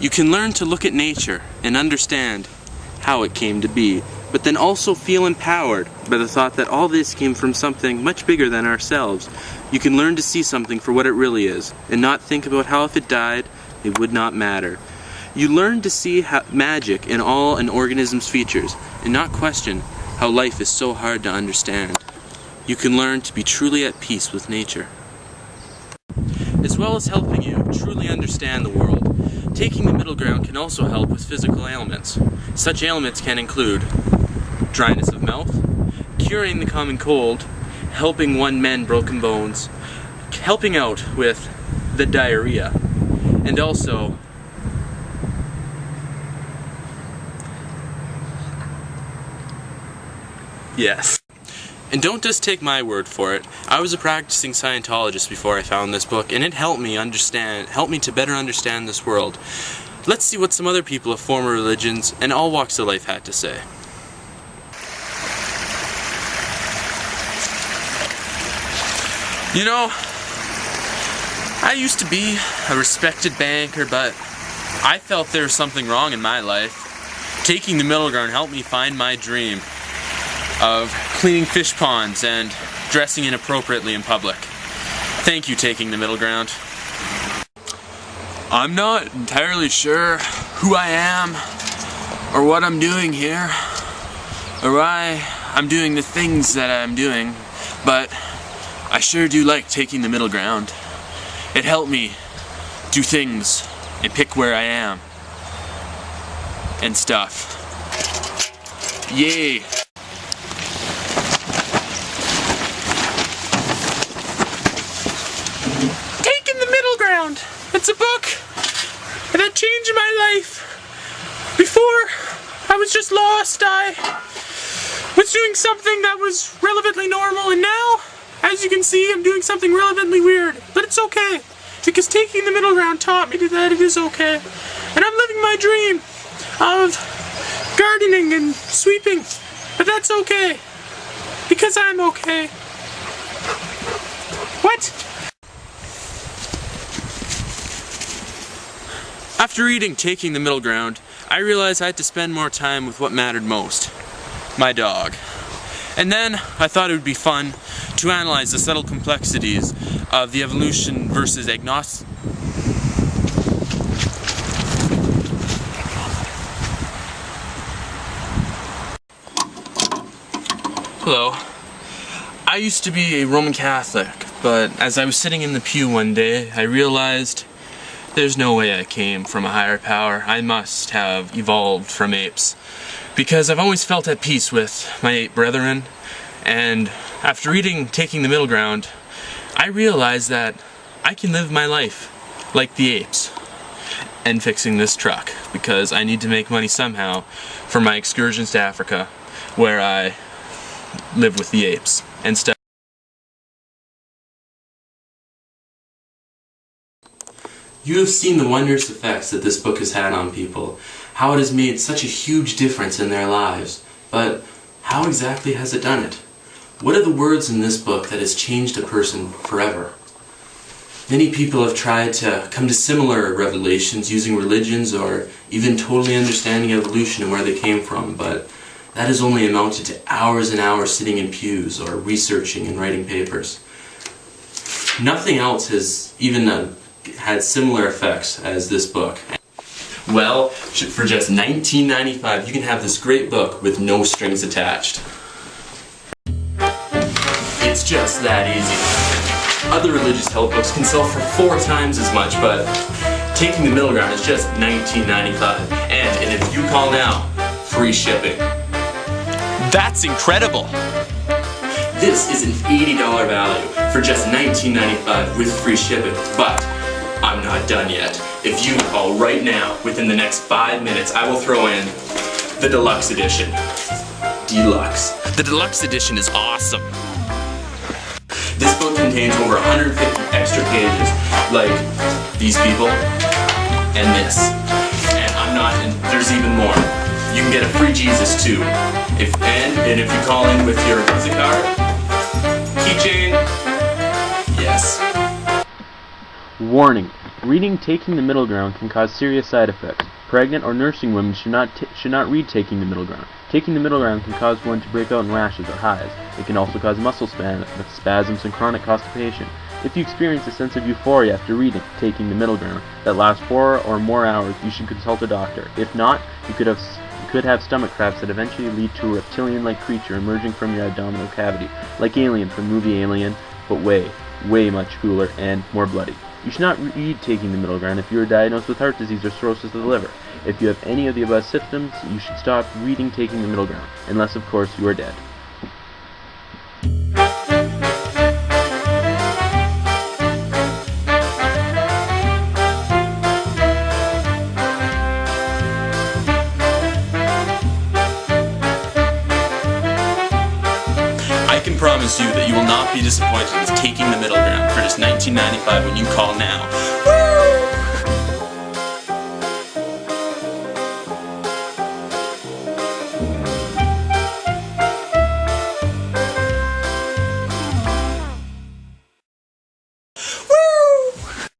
You can learn to look at nature and understand how it came to be, but then also feel empowered by the thought that all this came from something much bigger than ourselves. You can learn to see something for what it really is, and not think about how if it died, it would not matter. You learn to see magic in all an organism's features, and not question how life is so hard to understand. You can learn to be truly at peace with nature. As well as helping you truly understand the world, taking the middle ground can also help with physical ailments. Such ailments can include dryness of mouth, curing the common cold, helping one mend broken bones, helping out with the diarrhea, and also yes. And don't just take my word for it. I was a practicing Scientologist before I found this book, and it helped me to better understand this world. Let's see what some other people of former religions and all walks of life had to say. You know, I used to be a respected banker, but I felt there was something wrong in my life. Taking the middle ground helped me find my dream of cleaning fish ponds and dressing inappropriately in public. Thank you, taking the middle ground. I'm not entirely sure who I am or what I'm doing here or why I'm doing the things that I'm doing, but I sure do like taking the middle ground. It helped me do things and pick where I am and stuff. Yay! Taking the middle ground. It's a book that changed my life. Before, I was just lost. I was doing something that was relevantly normal, and now, as you can see, I'm doing something relevantly weird. But it's okay, because taking the middle ground taught me that it is okay. And I'm living my dream of gardening and sweeping, but that's okay, because I'm okay. What? After reading Taking the Middle Ground, I realized I had to spend more time with what mattered most, my dog. And then I thought it would be fun to analyze the subtle complexities of the evolution versus agnostic. Hello. I used to be a Roman Catholic, but as I was sitting in the pew one day, I realized there's no way I came from a higher power. I must have evolved from apes, because I've always felt at peace with my ape brethren, and after reading Taking the Middle Ground, I realized that I can live my life like the apes and fixing this truck, because I need to make money somehow for my excursions to Africa, where I live with the apes and stuff. You have seen the wondrous effects that this book has had on people, how it has made such a huge difference in their lives, but how exactly has it done it? What are the words in this book that has changed a person forever? Many people have tried to come to similar revelations using religions or even totally understanding evolution and where they came from, but that has only amounted to hours and hours sitting in pews or researching and writing papers. Nothing else has even had similar effects as this book. Well, for just $19.95 you can have this great book with no strings attached. It's just that easy. Other religious help books can sell for 4 times as much, but Taking the Middle Ground is just $19.95. And if you call now, free shipping. That's incredible! This is an $80 value for just $19.95 with free shipping, but I'm not done yet. If you call right now, within the next 5 minutes, I will throw in the deluxe edition. Deluxe. The deluxe edition is awesome. This book contains over 150 extra pages, like these people and this. And there's even more. You can get a free Jesus too. And if you call in with your visit card, keychain, yes. Warning. Reading Taking the Middle Ground can cause serious side effects. Pregnant or nursing women should not read Taking the Middle Ground. Taking the Middle Ground can cause one to break out in rashes or hives. It can also cause muscle spasms and chronic constipation. If you experience a sense of euphoria after reading Taking the Middle Ground that lasts 4 or more hours, you should consult a doctor. If not, you could have stomach cramps that eventually lead to a reptilian-like creature emerging from your abdominal cavity, like Alien from the movie Alien, but way much cooler and more bloody. You should not read Taking the Middle Ground if you are diagnosed with heart disease or cirrhosis of the liver. If you have any of the above symptoms, you should stop reading Taking the Middle Ground, unless of course you are dead. I can promise you that you will not be disappointed with Taking the Middle Ground for just $19.95 when you call now.